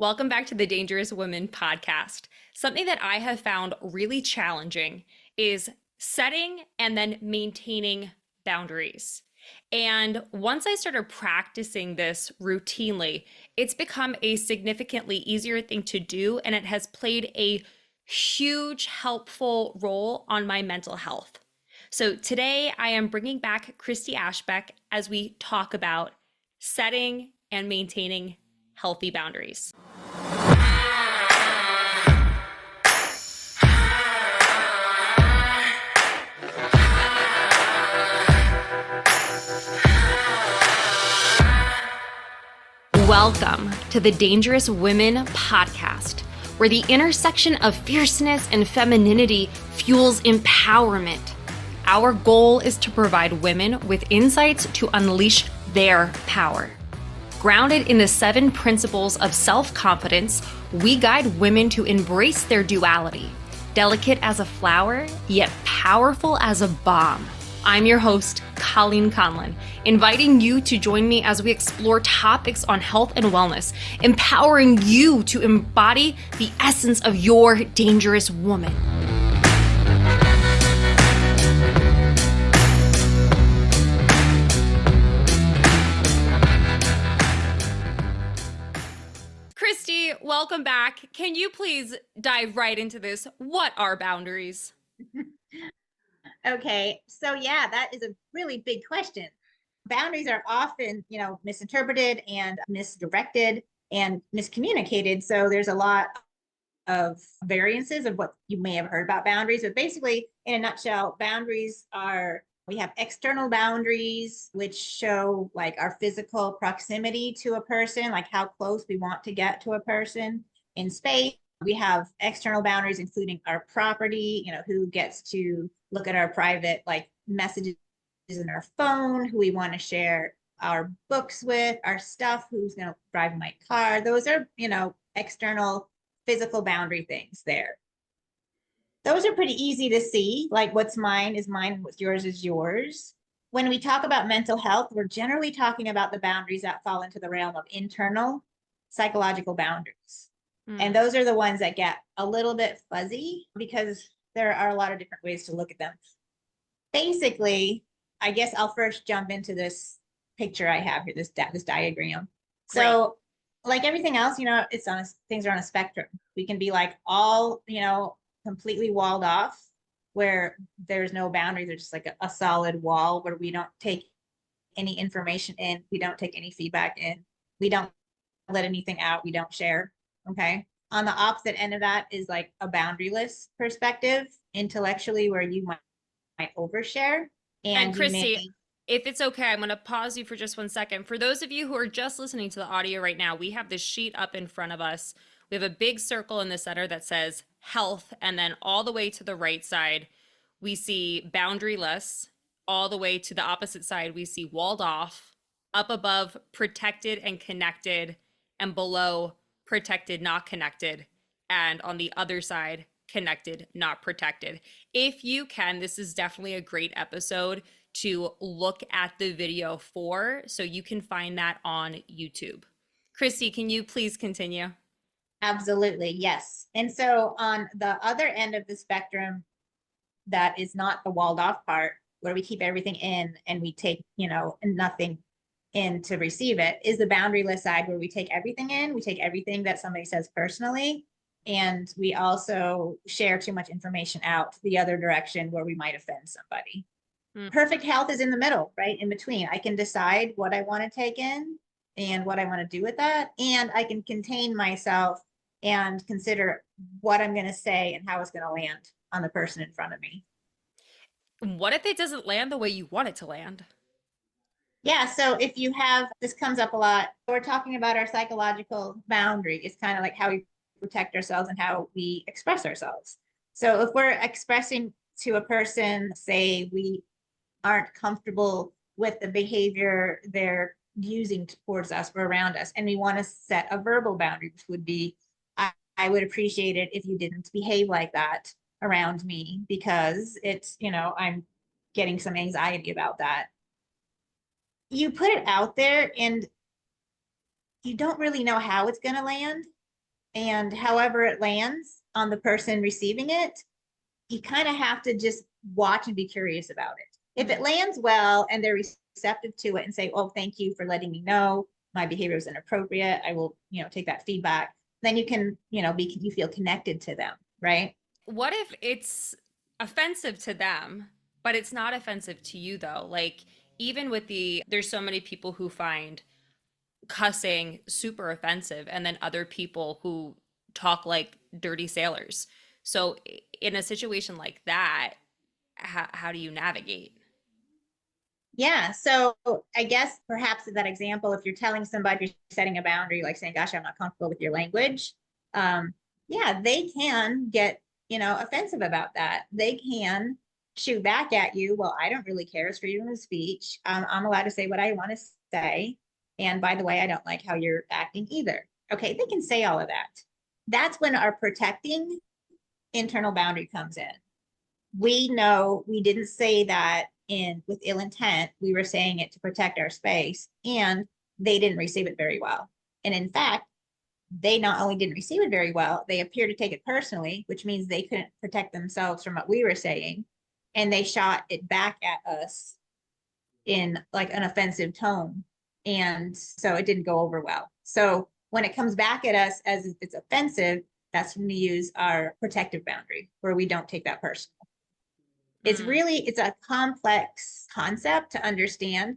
Welcome back to the Dangerous Women podcast. Something that I have found really challenging is setting and then maintaining boundaries. And once I started practicing this routinely, it's become a significantly easier thing to do, and it has played a huge helpful role on my mental health. So today I am bringing back Christie Ashbeck as we talk about setting and maintaining healthy boundaries. Welcome to the Dangerous Women podcast, where the intersection of fierceness and femininity fuels empowerment. Our goal is to provide women with insights to unleash their power. Grounded in the 7 principles of self-confidence, we guide women to embrace their duality, delicate as a flower, yet powerful as a bomb. I'm your host, Colleen Conlon, inviting you to join me as we explore topics on health and wellness, empowering you to embody the essence of your dangerous woman. Christy, welcome back. Can you please dive right into this? What are boundaries? Okay, so yeah, that is a really big question. Boundaries are often, misinterpreted and misdirected and miscommunicated. So there's a lot of variances of what you may have heard about boundaries. But basically, in a nutshell, we have external boundaries, which show like our physical proximity to a person, like how close we want to get to a person in space. We have external boundaries, including our property, who gets to look at our private like messages in our phone, who we want to share our books with, our stuff, who's going to drive my car. Those are, external physical boundary things there. Those are pretty easy to see, like what's mine is mine, what's yours is yours. When we talk about mental health, we're generally talking about the boundaries that fall into the realm of internal psychological boundaries. And those are the ones that get a little bit fuzzy because there are a lot of different ways to look at them. Basically, I guess I'll first jump into this picture I have here, this diagram. Great. So like everything else, things are on a spectrum. We can be like all, completely walled off where there's no boundaries. There's just like a solid wall where we don't take any information in. We don't take any feedback in. We don't let anything out. We don't share. Okay. On the opposite end of that is like a boundaryless perspective intellectually where you might overshare. And Christy, if it's okay, I'm going to pause you for just 1 second. For those of you who are just listening to the audio right now, we have this sheet up in front of us. We have a big circle in the center that says health, and then all the way to the right side, we see boundaryless. All the way to the opposite side, we see walled off. Up above, protected and connected, and below, protected, not connected. And on the other side, connected, not protected. If you can, this is definitely a great episode to look at the video for, so you can find that on YouTube. Christy, can you please continue? Absolutely, yes. And so on the other end of the spectrum, that is not the walled off part where we keep everything in and we take, nothing in to receive it, is the boundaryless side where we take everything in. We take everything that somebody says personally, and we also share too much information out the other direction where we might offend somebody. Perfect health is in the middle, right? In between. I can decide what I want to take in and what I want to do with that. And I can contain myself and consider what I'm going to say and how it's going to land on the person in front of me. What if it doesn't land the way you want it to land? Yeah, so if you have, this comes up a lot, we're talking about our psychological boundary. It's kind of like how we protect ourselves and how we express ourselves. So if we're expressing to a person, say we aren't comfortable with the behavior they're using towards us or around us, and we want to set a verbal boundary, which would be, I would appreciate it if you didn't behave like that around me because it's, I'm getting some anxiety about that. You put it out there and you don't really know how it's going to land. And however it lands on the person receiving it, you kind of have to just watch and be curious about it. If it lands well and they're receptive to it and say, oh, thank you for letting me know my behavior was inappropriate, I will, take that feedback, then you can, you feel connected to them, right? What if it's offensive to them, but it's not offensive to you though? Like, even with there's so many people who find cussing super offensive, and then other people who talk like dirty sailors. So, in a situation like that, how do you navigate? Yeah. So I guess perhaps in that example, if you're telling somebody you're setting a boundary, like saying, gosh, I'm not comfortable with your language, yeah, they can get, offensive about that. They can shoot back at you. Well, I don't really care. It's freedom of speech. I'm allowed to say what I want to say. And by the way, I don't like how you're acting either. Okay, they can say all of that. That's when our protecting internal boundary comes in. We know we didn't say that in with ill intent. We were saying it to protect our space, and they didn't receive it very well. And in fact, they not only didn't receive it very well, they appear to take it personally, which means they couldn't protect themselves from what we were saying, and they shot it back at us in like an offensive tone, and so it didn't go over well. So when it comes back at us as if it's offensive, that's when we use our protective boundary, where we don't take that personal. Mm. It's a complex concept to understand.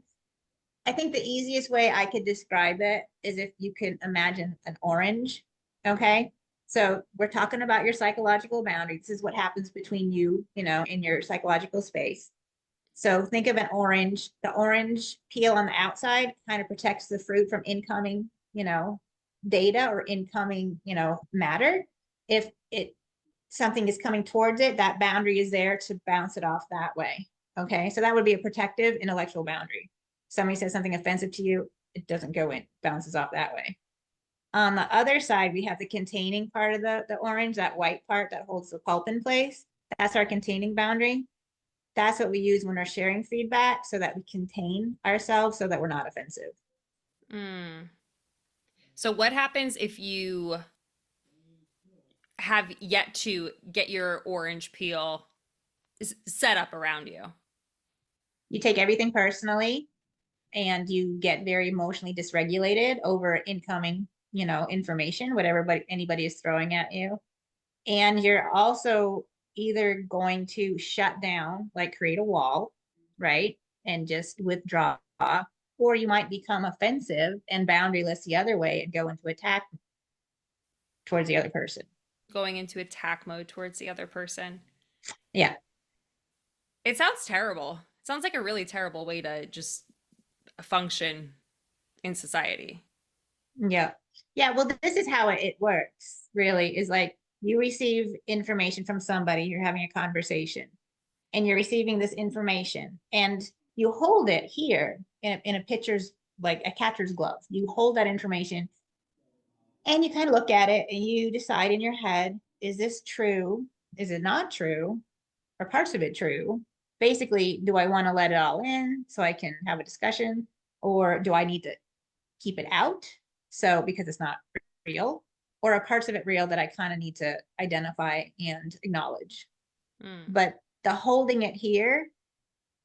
I think the easiest way I could describe it is if you could imagine an orange. Okay. So we're talking about your psychological boundaries. This is what happens between you, in your psychological space. So think of an orange. The orange peel on the outside kind of protects the fruit from incoming, data or incoming, matter. If it something is coming towards it, that boundary is there to bounce it off that way. Okay, so that would be a protective intellectual boundary. Somebody says something offensive to you, it doesn't go in, bounces off that way. On the other side, we have the containing part of the orange, that white part that holds the pulp in place. That's our containing boundary. That's what we use when we're sharing feedback, so that we contain ourselves so that we're not offensive. Mm. So, what happens if you have yet to get your orange peel set up around you? You take everything personally, and you get very emotionally dysregulated over incoming, information, whatever anybody is throwing at you. And you're also either going to shut down, like create a wall, right? And just withdraw, or you might become offensive and boundaryless the other way and go into attack towards the other person. Going into attack mode towards the other person. Yeah. It sounds terrible. It sounds like a really terrible way to just function in society. Yeah. Yeah. Well, this is how it works, really, is like you receive information from somebody, you're having a conversation, and you're receiving this information, and you hold it here in a pitcher's, like a catcher's glove. You hold that information and you kind of look at it and you decide in your head, is this true? Is it not true? Are parts of it true? Basically, do I want to let it all in so I can have a discussion? Or do I need to keep it out? So because it's not real, or are parts of it real that I kind of need to identify and acknowledge? Mm. But the holding it here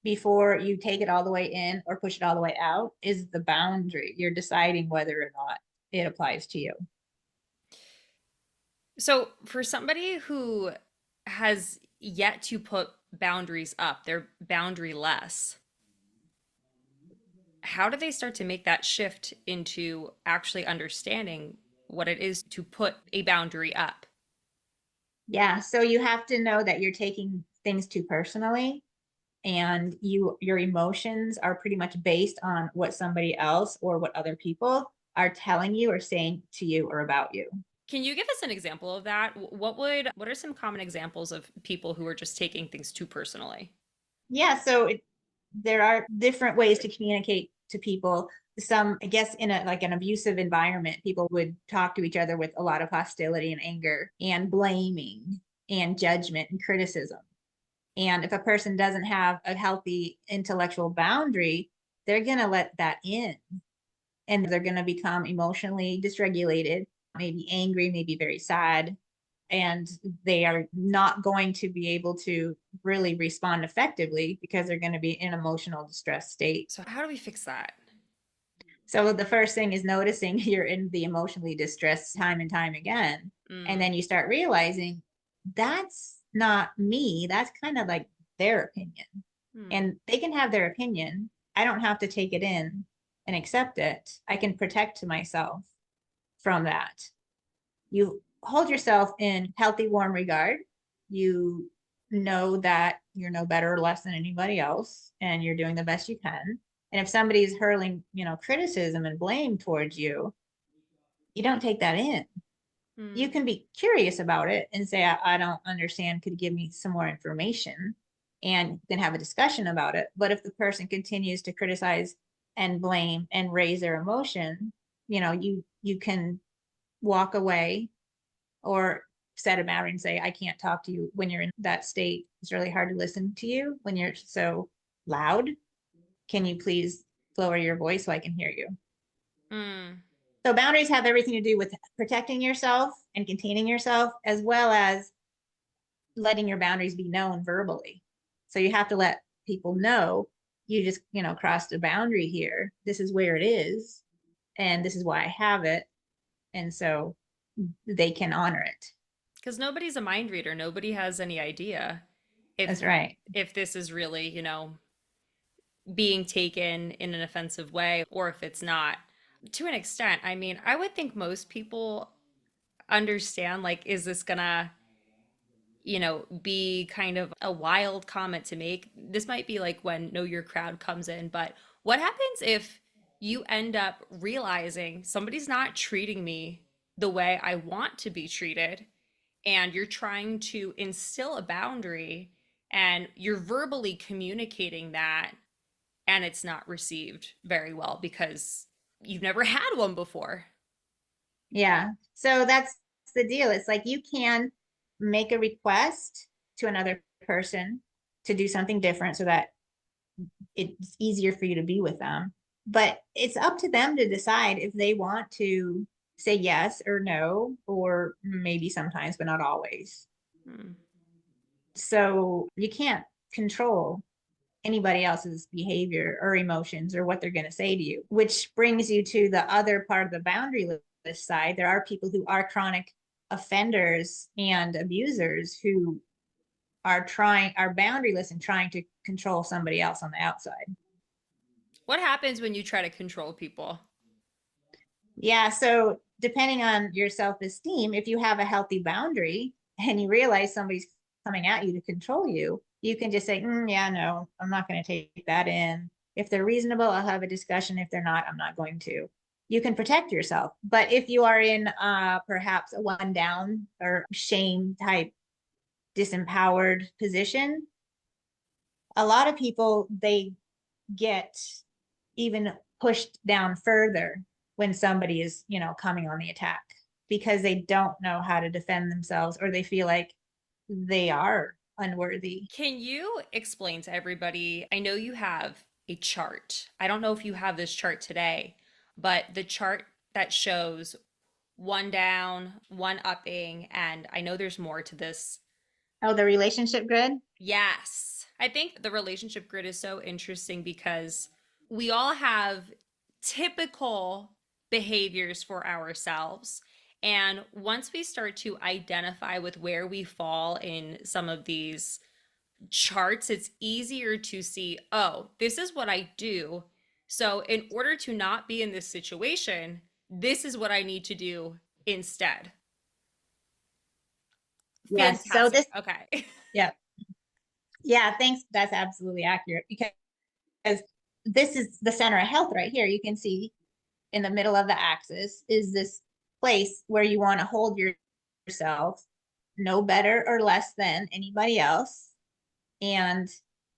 before you take it all the way in or push it all the way out is the boundary. You're deciding whether or not it applies to you. So, for somebody who has yet to put boundaries up, they're boundary less, how do they start to make that shift into actually understanding what it is to put a boundary up? Yeah. So you have to know that you're taking things too personally, and your emotions are pretty much based on what somebody else or what other people are telling you or saying to you or about you. Can you give us an example of that? What are some common examples of people who are just taking things too personally? Yeah. So there are different ways to communicate to people. Some, I guess, in a like an abusive environment, people would talk to each other with a lot of hostility and anger and blaming and judgment and criticism. And if a person doesn't have a healthy intellectual boundary, they're going to let that in, and they're going to become emotionally dysregulated. maybe angry, maybe very sad, and they are not going to be able to really respond effectively because they're going to be in emotional distress state. So how do we fix that? So the first thing is noticing you're in the emotionally distressed time and time again. And Mm, then you start realizing that's not me. That's kind of like their opinion. mm, And they can have their opinion. I don't have to take it in and accept it. I can protect myself from that. You hold yourself in healthy, warm regard. You know that you're no better or less than anybody else, and you're doing the best you can. And if somebody's hurling, criticism and blame towards you, you don't take that in. You mm. can be curious about it and say, I don't understand. Could you give me some more information? And then have a discussion about it. But if the person continues to criticize and blame and raise their emotion, you can walk away or set a boundary and say, I can't talk to you when you're in that state. It's really hard to listen to you when you're so loud. Can you please lower your voice so I can hear you? Mm. So boundaries have everything to do with protecting yourself and containing yourself, as well as letting your boundaries be known verbally. So you have to let people know you just, crossed a boundary here. This is where it is, and this is why I have it. And so they can honor it. Because nobody's a mind reader. Nobody has any idea if That's right. if this is really, being taken in an offensive way or if it's not. To an extent, I mean, I would think most people understand, like, is this gonna, be kind of a wild comment to make? This might be like when Know Your Crowd comes in, but what happens if you end up realizing somebody's not treating me the way I want to be treated, and you're trying to instill a boundary and you're verbally communicating that, and it's not received very well because you've never had one before? Yeah. So that's the deal. It's like you can make a request to another person to do something different so that it's easier for you to be with them. But it's up to them to decide if they want to say yes or no, or maybe sometimes, but not always. Hmm. So you can't control anybody else's behavior or emotions or what they're going to say to you, which brings you to the other part of the boundary list side. There are people who are chronic offenders and abusers who are boundaryless and trying to control somebody else on the outside. What happens when you try to control people? Yeah, so depending on your self-esteem, if you have a healthy boundary and you realize somebody's coming at you to control you, you can just say, yeah, no, I'm not going to take that in. If they're reasonable, I'll have a discussion. If they're not, I'm not going to. You can protect yourself. But if you are in perhaps a one down or shame type disempowered position, a lot of people, they get even pushed down further when somebody is, coming on the attack because they don't know how to defend themselves or they feel like they are unworthy. Can you explain to everybody? I know you have a chart. I don't know if you have this chart today, but the chart that shows one down, one upping, and I know there's more to this. Oh, the relationship grid? Yes. I think the relationship grid is so interesting because we all have typical behaviors for ourselves. And once we start to identify with where we fall in some of these charts, it's easier to see, oh, this is what I do. So, in order to not be in this situation, this is what I need to do instead. Yes. So Fantastic. this, Okay. yeah. Yeah, thanks. That's absolutely accurate because this is the center of health right here. You can see in the middle of the axis is this place where you want to hold yourself no better or less than anybody else and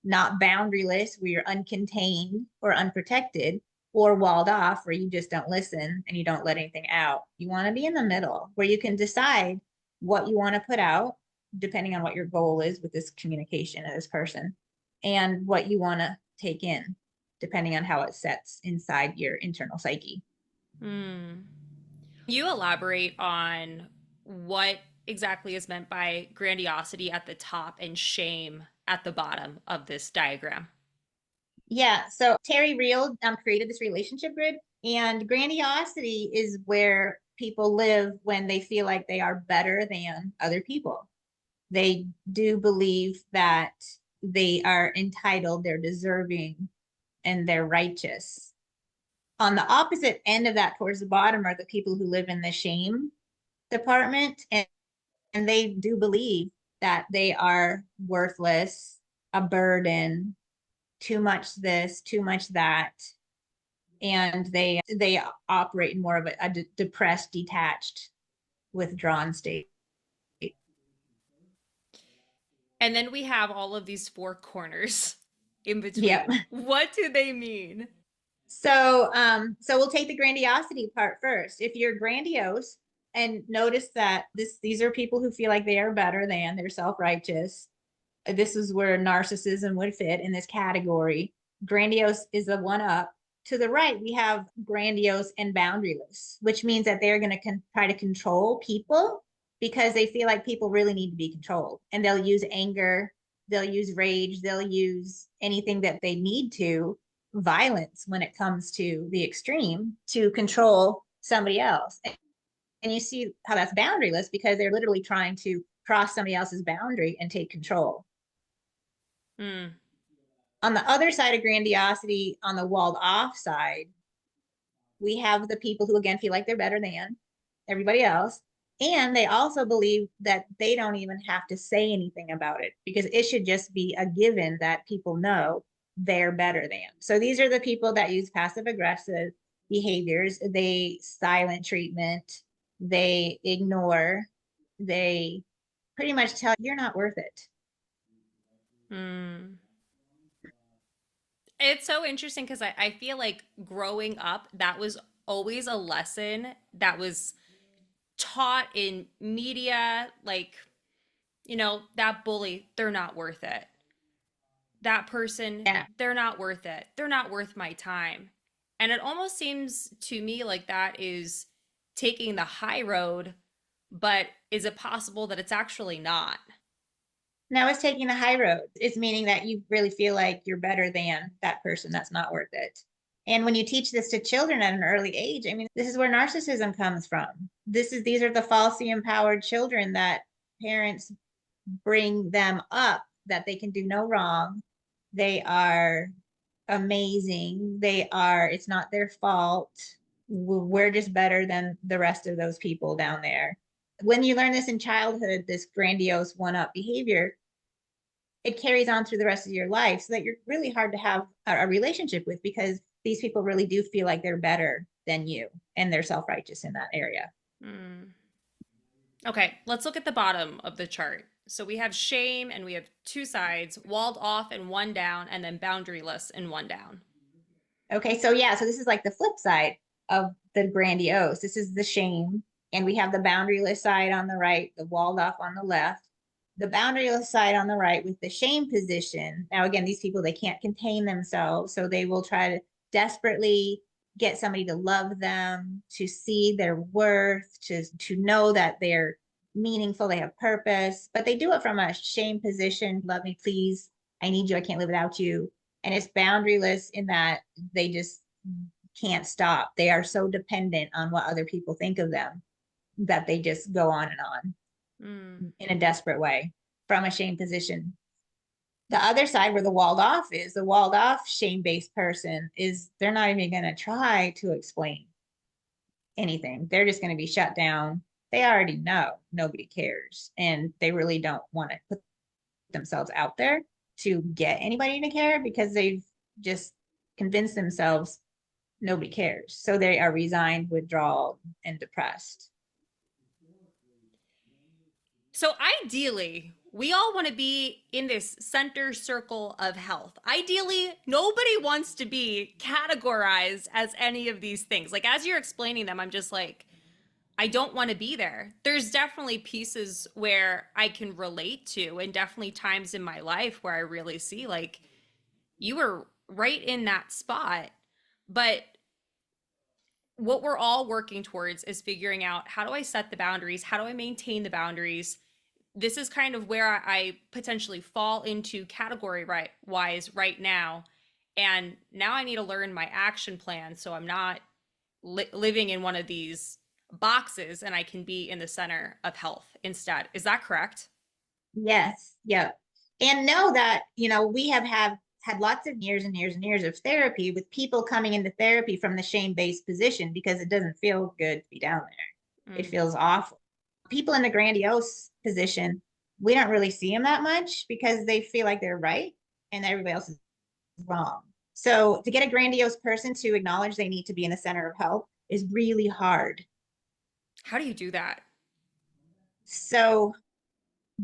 not boundaryless where you're uncontained or unprotected or walled off where you just don't listen and you don't let anything out. You want to be in the middle where you can decide what you want to put out depending on what your goal is with this communication of this person and what you want to take in depending on how it sets inside your internal psyche. Hmm. You elaborate on what exactly is meant by grandiosity at the top and shame at the bottom of this diagram. Yeah, so Terry Real created this relationship grid, and grandiosity is where people live when they feel like they are better than other people. They do believe that they are entitled, they're deserving, and they're righteous. On the opposite end of that, towards the bottom, are the people who live in the shame department, and they do believe that they are worthless, a burden, too much this, too much that, and they operate in more of a depressed, detached, withdrawn state. And then we have all of these four corners in Yep. between. What do they mean? So we'll take the grandiosity part first. If you're grandiose, and notice that these are people who feel like they are better than, they're self-righteous. This is where narcissism would fit in this category. Grandiose is the one up. To the right, we have grandiose and boundaryless, which means that they're going to try to control people because they feel like people really need to be controlled. And they'll use anger, they'll use rage, they'll use anything that they need to, violence when it comes to the extreme, to control somebody else. And you see how that's boundaryless because they're literally trying to cross somebody else's boundary and take control. Mm. On the other side of grandiosity, on the walled off side, we have the people who again feel like they're better than everybody else. And they also believe that they don't even have to say anything about it because it should just be a given that people know they're better than. So these are the people that use passive aggressive behaviors. They silent treatment, they ignore, they pretty much tell you, you're not worth it. Mm. It's so interesting because I feel like growing up, that was always a lesson that was taught in media. Like, that bully, they're not worth it. That person, Yeah. they're not worth it. They're not worth my time. And it almost seems to me like that is taking the high road, but is it possible that it's actually not? Now it's taking the high road. It's meaning that you really feel like you're better than that person that's not worth it. And when you teach this to children at an early age, I mean, this is where narcissism comes from. These are the falsely empowered children that parents bring them up that they can do no wrong. They are amazing. It's not their fault. We're just better than the rest of those people down there. When you learn this in childhood, this grandiose one up behavior, it carries on through the rest of your life so that you're really hard to have a relationship with because these people really do feel like they're better than you and they're self-righteous in that area. Hmm. Okay, let's look at the bottom of the chart. So we have shame and we have two sides, walled off and one down, and then boundaryless and one down. Okay, so yeah, so this is like the flip side of the grandiose. This is the shame, and we have the boundaryless side on the right, the walled off on the left. The boundaryless side on the right with the shame position. Now, again, these people, they can't contain themselves, so they will try to desperately get somebody to love them, to see their worth, to know that they're meaningful, they have purpose, but they do it from a shame position. Love me, please. I need you. I can't live without you. And it's boundaryless in that they just can't stop. They are so dependent on what other people think of them that they just go on and on Mm. in a desperate way from a shame position. The other side where the walled off is, the walled off shame-based person is they're not even going to try to explain anything. They're just going to be shut down. They already know nobody cares and they really don't want to put themselves out there to get anybody to care because they've just convinced themselves nobody cares. So they are resigned, withdrawal, and depressed. So ideally, we all want to be in this center circle of health. Ideally, nobody wants to be categorized as any of these things. Like, as you're explaining them, I'm just like, I don't want to be there. There's definitely pieces where I can relate to, and definitely times in my life where I really see, like, you were right in that spot. But what we're all working towards is figuring out, how do I set the boundaries? How do I maintain the boundaries? This is kind of where I potentially fall into category wise right now. And now I need to learn my action plan so I'm not living in one of these boxes and I can be in the center of health instead. Is that correct? Yes, yeah. And know that, we have had lots of years and years and years of therapy with people coming into therapy from the shame-based position because it doesn't feel good to be down there. It Mm. feels awful. People in the grandiose position, we don't really see them that much because they feel like they're right and everybody else is wrong. So to get a grandiose person to acknowledge they need to be in the center of health is really hard. How do you do that? So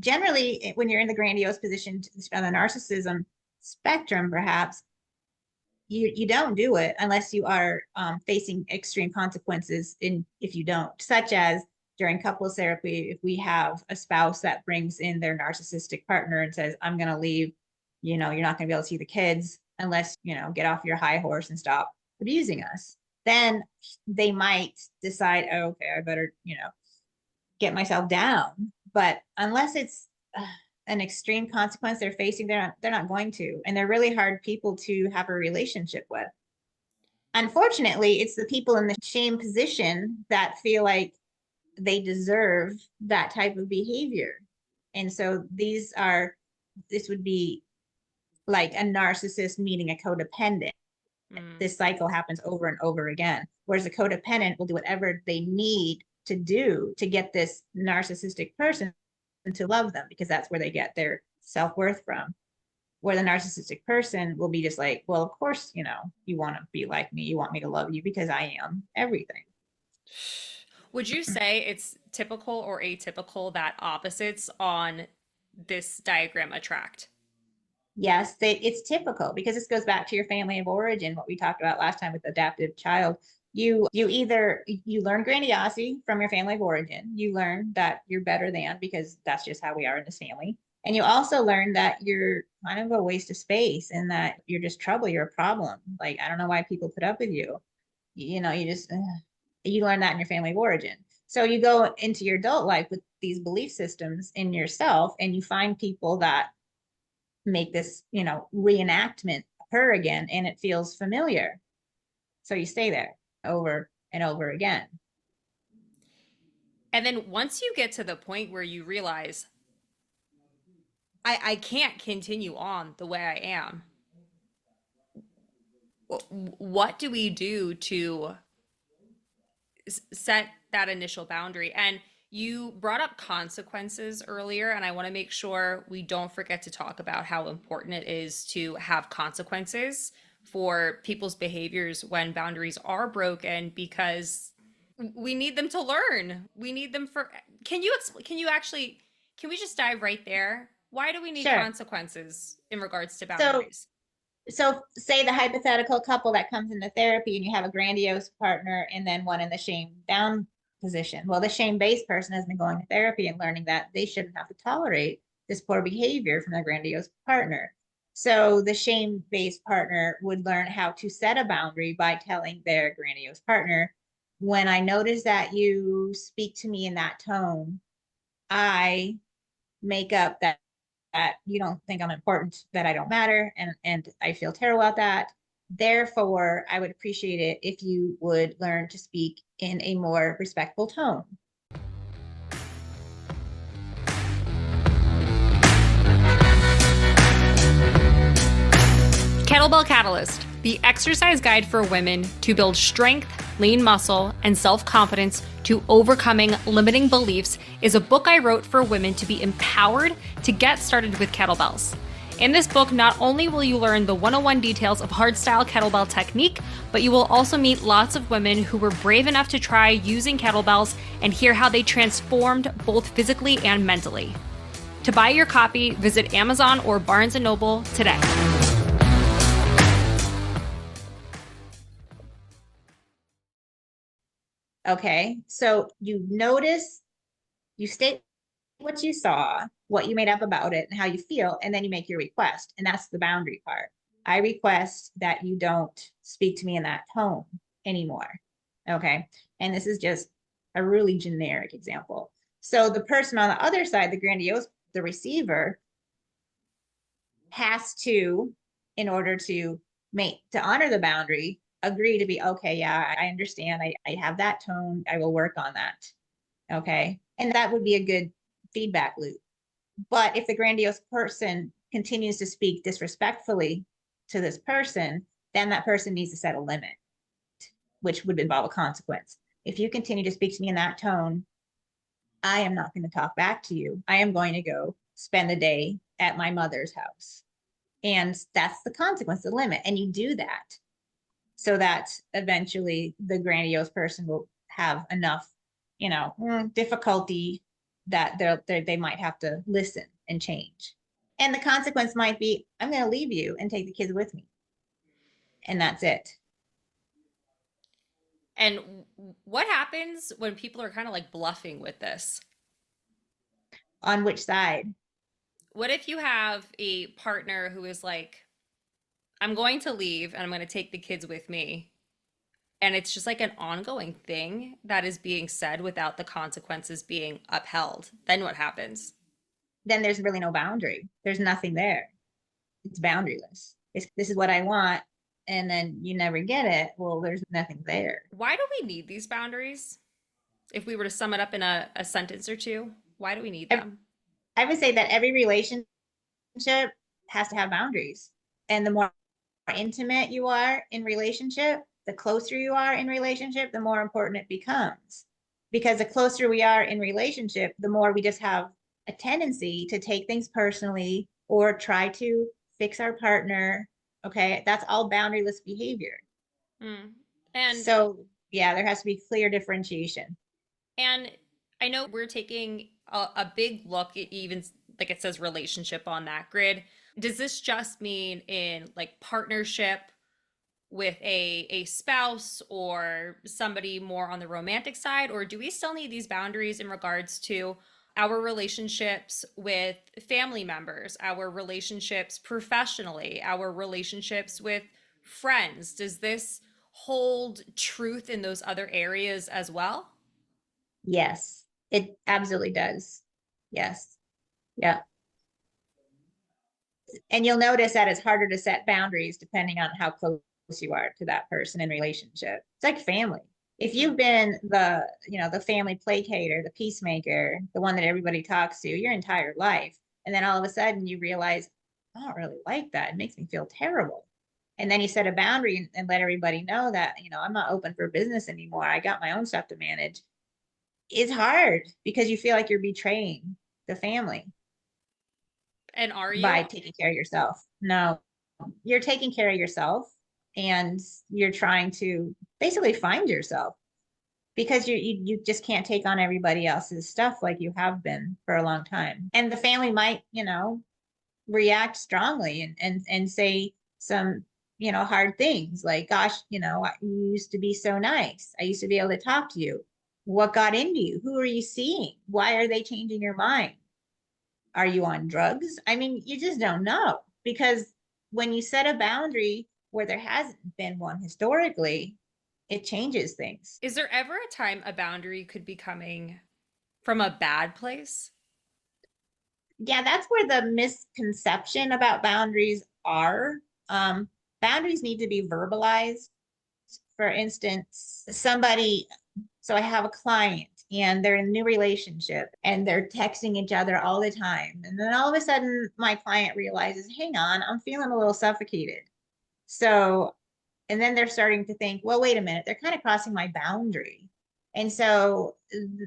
generally, when you're in the grandiose position on the narcissism spectrum, perhaps you don't do it unless you are facing extreme consequences if you don't, such as during couples therapy, if we have a spouse that brings in their narcissistic partner and says, I'm going to leave, you're not going to be able to see the kids unless, get off your high horse and stop abusing us. Then they might decide, oh, okay, I better, get myself down. But unless it's an extreme consequence they're facing, they're not going to. And they're really hard people to have a relationship with. Unfortunately, it's the people in the shame position that feel like they deserve that type of behavior. And so this would be like a narcissist meeting a codependent. Mm. This cycle happens over and over again. Whereas a codependent will do whatever they need to do to get this narcissistic person to love them because that's where they get their self-worth from. Where the narcissistic person will be just like, well, of course, you want to be like me. You want me to love you because I am everything. Would you say it's typical or atypical that opposites on this diagram attract? Yes, it's typical because this goes back to your family of origin, what we talked about last time with adaptive child. You learn grandiosity from your family of origin. You learn that you're better than because that's just how we are in this family. And you also learn that you're kind of a waste of space and that you're just trouble, you're a problem. Like, I don't know why people put up with you. You just you learn that in your family of origin. So you go into your adult life with these belief systems in yourself and you find people that make this, reenactment occur again and it feels familiar. So you stay there over and over again. And then once you get to the point where you realize, I can't continue on the way I am, what do we do to set that initial boundary? And you brought up consequences earlier, and I want to make sure we don't forget to talk about how important it is to have consequences for people's behaviors when boundaries are broken, because we need them to learn. We need them for, can we just dive right there? Why do we need Sure. consequences in regards to So boundaries? so say the hypothetical couple that comes into therapy and you have a grandiose partner and then one in the shame down position. Well, the shame based person has been going to therapy and learning that they shouldn't have to tolerate this poor behavior from their grandiose partner. So the shame based partner would learn how to set a boundary by telling their grandiose partner, when I notice that you speak to me in that tone, I make up that you don't think I'm important, that I don't matter, and I feel terrible about that. Therefore, I would appreciate it if you would learn to speak in a more respectful tone. Kettlebell Catalyst, the exercise guide for women to build strength, lean muscle, and self confidence to overcoming limiting beliefs, is a book I wrote for women to be empowered to get started with kettlebells. In this book, not only will you learn the 101 details of hardstyle kettlebell technique, but you will also meet lots of women who were brave enough to try using kettlebells and hear how they transformed both physically and mentally. To buy your copy, visit Amazon or Barnes & Noble today. Okay, so you state what you saw, what you made up about it, and how you feel, and then you make your request. And that's the boundary part. I request that you don't speak to me in that tone anymore. Okay. And this is just a really generic example. So the person on the other side, the receiver, has to, in order to honor the boundary, agree to be, okay, yeah, I understand. I have that tone. I will work on that. Okay. And that would be a good feedback loop. But if the grandiose person continues to speak disrespectfully to this person, then that person needs to set a limit, which would involve a consequence. If you continue to speak to me in that tone, I am not going to talk back to you. I am going to go spend the day at my mother's house. And that's the consequence, the limit. And you do that so that eventually the grandiose person will have enough, difficulty that they might have to listen and change. And the consequence might be, I'm going to leave you and take the kids with me. And that's it. And what happens when people are kind of like bluffing with this? On which side? What if you have a partner who is like, I'm going to leave and I'm going to take the kids with me? And it's just like an ongoing thing that is being said without the consequences being upheld. Then what happens? Then there's really no boundary. There's nothing there. It's boundaryless. This is what I want. And then you never get it. Well, there's nothing there. Why do we need these boundaries? If we were to sum it up in a sentence or two, why do we need I, them? I would say that every relationship has to have boundaries. And the more intimate you are in relationship, the closer you are in relationship, the more important it becomes. Because the closer we are in relationship, the more we just have a tendency to take things personally or try to fix our partner. Okay, that's all boundaryless behavior. Mm. And So yeah, there has to be clear differentiation. and I know we're taking a big look at even like it says relationship on that grid. Does this just mean in like partnership with a spouse or somebody more on the romantic side, or do we still need these boundaries in regards to our relationships with family members, our relationships professionally, our relationships with friends? Does this hold truth in those other areas as well? Yes, it absolutely does. Yes. Yeah. And you'll notice that it's harder to set boundaries depending on how close you are to that person in relationship. It's like family. If you've been the family placater, the peacemaker, the one that everybody talks to your entire life, and then all of a sudden you realize, I don't really like that. It makes me feel terrible. And then you set a boundary and let everybody know that, I'm not open for business anymore. I got my own stuff to manage. It's hard because you feel like you're betraying the family And are by you? taking care of yourself. No, you're taking care of yourself and you're trying to basically find yourself because you just can't take on everybody else's stuff like you have been for a long time. And the family might, react strongly and say some, hard things like, gosh, you used to be so nice. I used to be able to talk to you. What got into you? Who are you seeing? Why are they changing your mind? Are you on drugs? I mean, you just don't know because when you set a boundary where there hasn't been one historically, it changes things. Is there ever a time a boundary could be coming from a bad place? Yeah, that's where the misconception about boundaries are. Um, Boundaries need to be verbalized. For instance, so I have a client and they're in a new relationship and they're texting each other all the time. And then all of a sudden, my client realizes, hang on, I'm feeling a little suffocated. So, and then they're starting to think, well, wait a minute, they're kind of crossing my boundary. And so,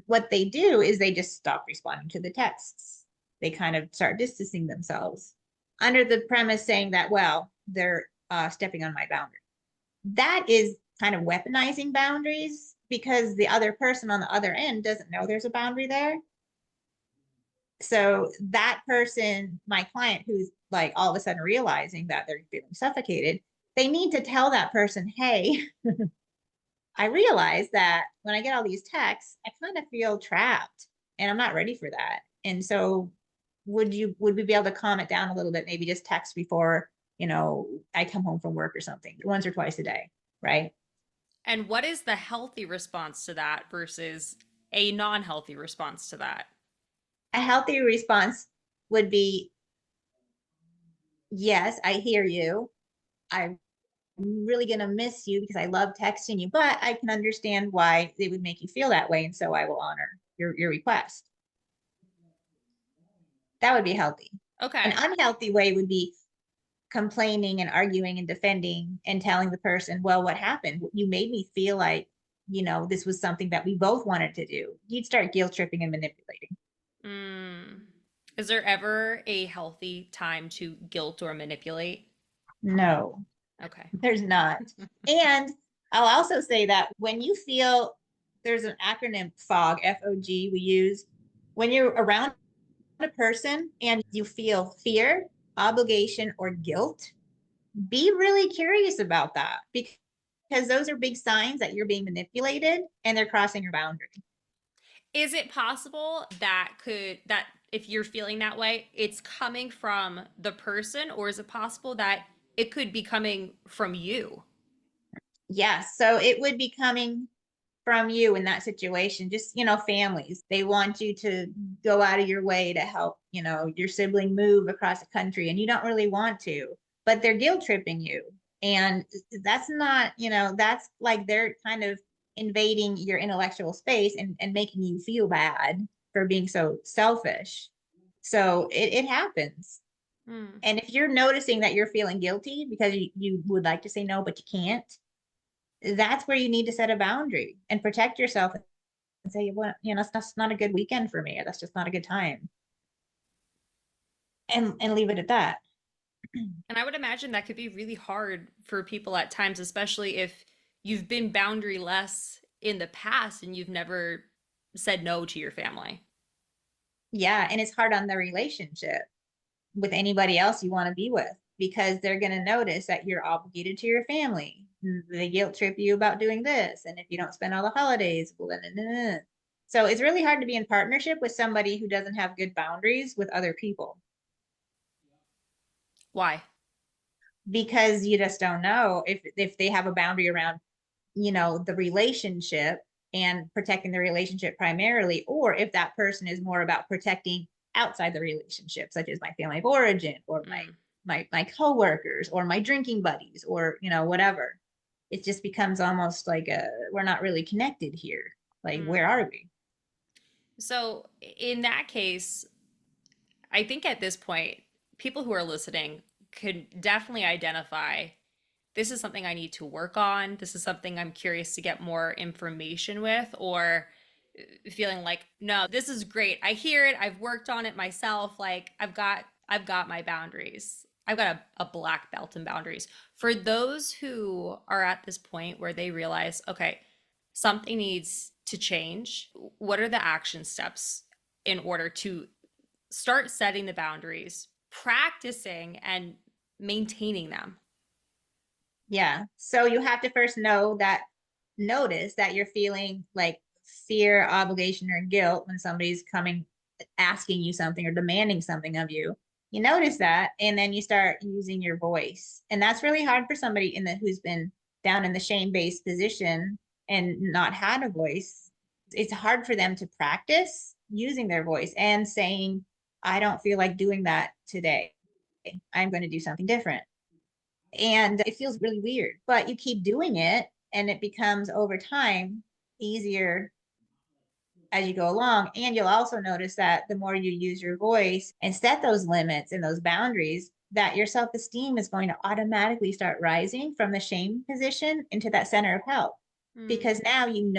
what they do is they just stop responding to the texts. They kind of start distancing themselves under the premise saying that, well, they're stepping on my boundary. That is kind of weaponizing boundaries because the other person on the other end doesn't know there's a boundary there. So that person, my client, who's like all of a sudden realizing that they're feeling suffocated, they need to tell that person, hey, I realize that when I get all these texts, I kind of feel trapped and I'm not ready for that. And so would we be able to calm it down a little bit? Maybe just text before, I come home from work or something, once or twice a day, right? And what is the healthy response to that versus a non-healthy response to that? A healthy response would be, yes, I hear you. I'm really going to miss you because I love texting you, but I can understand why it would make you feel that way. And so I will honor your request. That would be healthy. An Okay. unhealthy way would be complaining and arguing and defending and telling the person, well, what happened? You made me feel like, this was something that we both wanted to do. You'd start guilt tripping and manipulating. Mm. Is there ever a healthy time to guilt or manipulate? No, Okay. there's not. And I'll also say that when you feel there's an acronym FOG, FOG, we use when you're around a person and you feel fear, obligation, or guilt, be really curious about that because those are big signs that you're being manipulated and they're crossing your boundary. Is it possible that if you're feeling that way, it's coming from the person, or is it possible that it could be coming from you? Yeah, so it would be coming from you in that situation. Just, families, they want you to go out of your way to help, your sibling move across the country and you don't really want to, but they're guilt tripping you. And that's not, that's like they're kind of invading your intellectual space and making you feel bad for being so selfish. So it happens. Hmm. And if you're noticing that you're feeling guilty because you would like to say no, but you can't, that's where you need to set a boundary and protect yourself and say, well, that's not a good weekend for me. Or that's just not a good time. And leave it at that. And I would imagine that could be really hard for people at times, especially if you've been boundaryless in the past and you've never said no to your family. Yeah. And it's hard on the relationship with anybody else you want to be with because they're going to notice that you're obligated to your family. They guilt trip you about doing this. And if you don't spend all the holidays, well, then. So it's really hard to be in partnership with somebody who doesn't have good boundaries with other people Why? because you just don't know if they have a boundary around the relationship and protecting the relationship primarily, or if that person is more about protecting outside the relationship, such as my family of origin or Mm. my coworkers or my drinking buddies or whatever. It just becomes almost like we're not really connected here. Like, Mm. where are we? So, in that case, I think at this point, people who are listening could definitely identify this is something I need to work on. This is something I'm curious to get more information with, or feeling like, no, this is great. I hear it. I've worked on it myself. Like I've got my boundaries. I've got a black belt in boundaries. For those who are at this point where they realize, okay, something needs to change, what are the action steps in order to start setting the boundaries, practicing and maintaining them? Yeah. So you have to first notice that you're feeling like fear, obligation, or guilt when somebody's coming asking you something or demanding something of you. You notice that, and then you start using your voice. And that's really hard for somebody who's been down in the shame-based position and not had a voice. It's hard for them to practice using their voice and saying, I don't feel like doing that today. I'm going to do something different. And it feels really weird, but you keep doing it and it becomes over time easier as you go along. And you'll also notice that the more you use your voice and set those limits and those boundaries, that your self esteem is going to automatically start rising from the shame position into that center of help. Mm. Because now you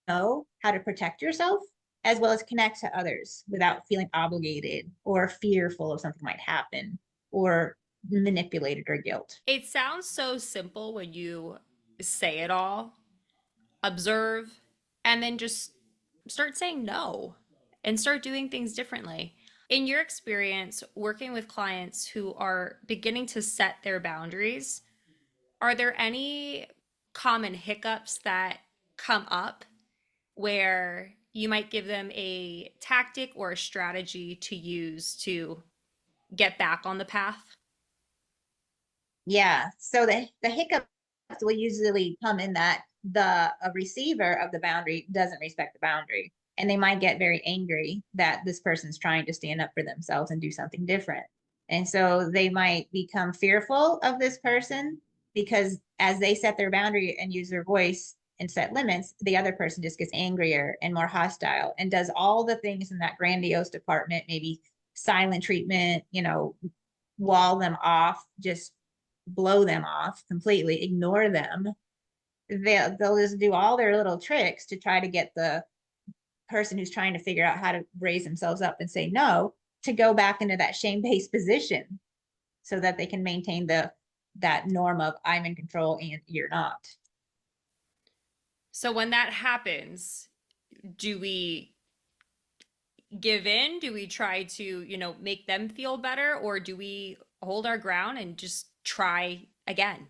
know how to protect yourself as well as connect to others without feeling obligated or fearful of something might happen or manipulated or guilt. It sounds so simple when you say it all, observe, and then just start saying no and start doing things differently. In your experience working with clients who are beginning to set their boundaries, are there any common hiccups that come up where you might give them a tactic or a strategy to use to get back on the path? Yeah. So the hiccup will usually come in that the a receiver of the boundary doesn't respect the boundary. And they might get very angry that this person's trying to stand up for themselves and do something different. And so they might become fearful of this person because as they set their boundary and use their voice and set limits, the other person just gets angrier and more hostile and does all the things in that grandiose department, maybe silent treatment, wall them off, just blow them off completely, ignore them. They'll just do all their little tricks to try to get the person who's trying to figure out how to raise themselves up and say no to go back into that shame-based position so that they can maintain that norm of I'm in control and you're not. So when that happens, do we give in? Do we try to, make them feel better, or do we hold our ground and just try again?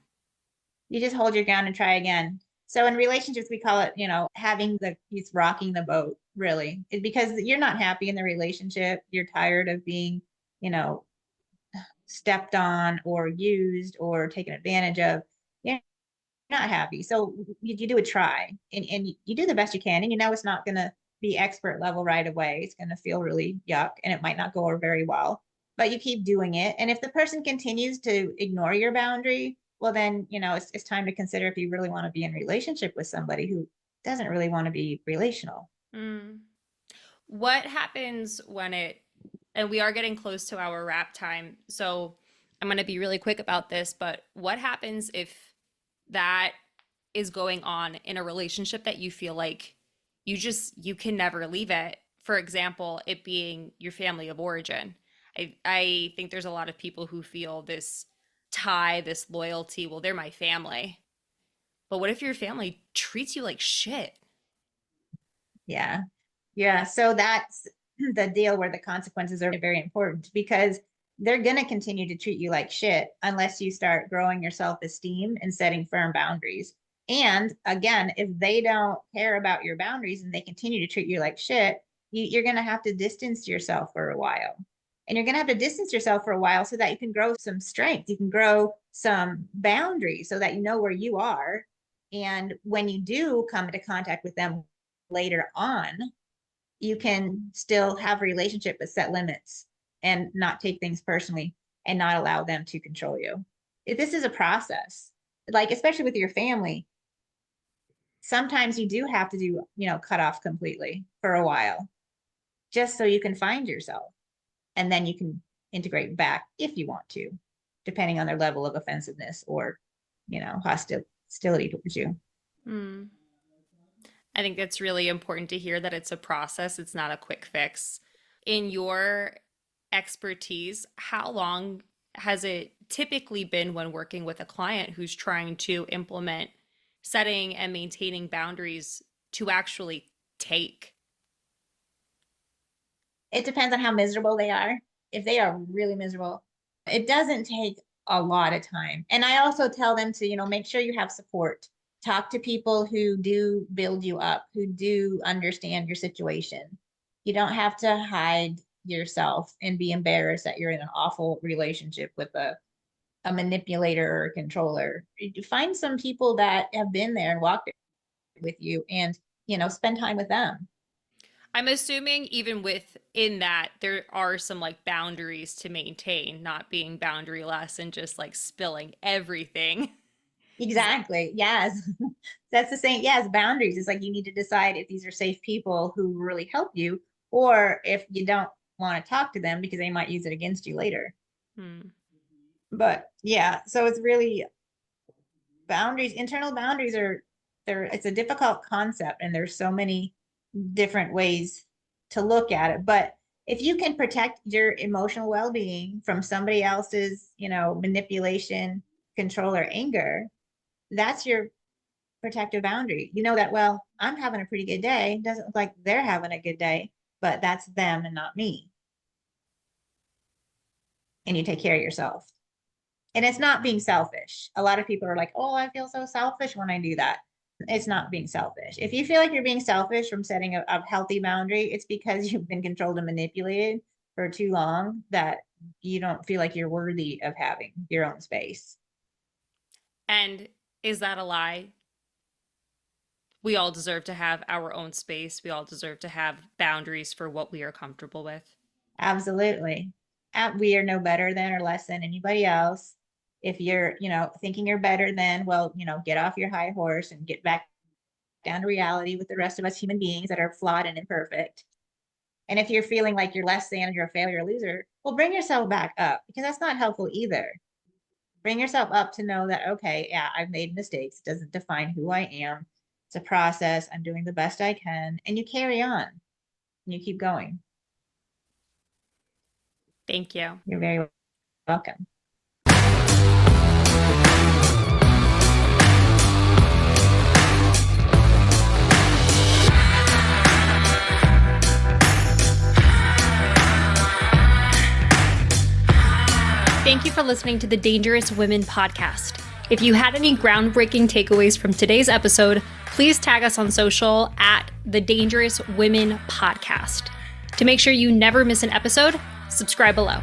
You just hold your ground and try again. So in relationships, we call it, having he's rocking the boat, really. Because you're not happy in the relationship. You're tired of being, you know, stepped on or used or taken advantage of. You're not happy. So you do a try and you do the best you can. And it's not going to be expert level right away. It's going to feel really yuck and it might not go over very well, but you keep doing it. And if the person continues to ignore your boundary, well, then, it's time to consider if you really want to be in relationship with somebody who doesn't really want to be relational. Mm. What happens and we are getting close to our wrap time, so I'm going to be really quick about this, but what happens if that is going on in a relationship that you feel like you can never leave it? For example, it being your family of origin. I think there's a lot of people who feel this tie, this loyalty. Well, they're my family. But what if your family treats you like shit? Yeah. Yeah. So that's the deal where the consequences are very important because they're going to continue to treat you like shit unless you start growing your self esteem and setting firm boundaries. And again, if they don't care about your boundaries and they continue to treat you like shit, you're going to have to distance yourself for a while. And you're going to have to distance yourself for a while so that you can grow some strength. You can grow some boundaries so that you know where you are. And when you do come into contact with them later on, you can still have a relationship but set limits and not take things personally and not allow them to control you. If this is a process, like especially with your family, sometimes you do have to do, cut off completely for a while just so you can find yourself and then you can integrate back if you want to, depending on their level of offensiveness or, hostility towards you. Mm. I think it's really important to hear that it's a process, it's not a quick fix. In your expertise, how long has it typically been when working with a client who's trying to implement setting and maintaining boundaries to actually take? It depends on how miserable they are. If they are really miserable, it doesn't take a lot of time. And I also tell them to, make sure you have support. Talk to people who do build you up, who do understand your situation. You don't have to hide yourself and be embarrassed that you're in an awful relationship with a manipulator or a controller. You find some people that have been there and walked with you and, spend time with them. I'm assuming even within that, there are some like boundaries to maintain, not being boundaryless and just like spilling everything. Exactly. Yes. That's the same. Yes. Boundaries. It's like you need to decide if these are safe people who really help you, or if you don't want to talk to them because they might use it against you later. Hmm. But yeah, so it's really boundaries, internal boundaries it's a difficult concept and there's so many different ways to look at it. But if you can protect your emotional well-being from somebody else's, manipulation, control, or anger, that's your protective boundary. You know that, well, I'm having a pretty good day. Doesn't look like they're having a good day, but that's them and not me. And you take care of yourself. And it's not being selfish. A lot of people are like, oh, I feel so selfish when I do that. It's not being selfish. If you feel like you're being selfish from setting a healthy boundary, it's because you've been controlled and manipulated for too long that you don't feel like you're worthy of having your own space. And Is that a lie? We all deserve to have our own space. We all deserve to have boundaries for what we are comfortable with. Absolutely. We are no better than or less than anybody else. If you're, thinking you're better than, well, get off your high horse and get back down to reality with the rest of us human beings that are flawed and imperfect. And if you're feeling like you're less than, you're a failure, a loser, well, bring yourself back up, because that's not helpful either. Bring yourself up to know that, okay, yeah, I've made mistakes. It doesn't define who I am. It's a process. I'm doing the best I can. And you carry on and you keep going. Thank you. You're very welcome. Thank you for listening to the Dangerous Women podcast. If you had any groundbreaking takeaways from today's episode, please tag us on social at the Dangerous Women podcast. To make sure you never miss an episode, subscribe below.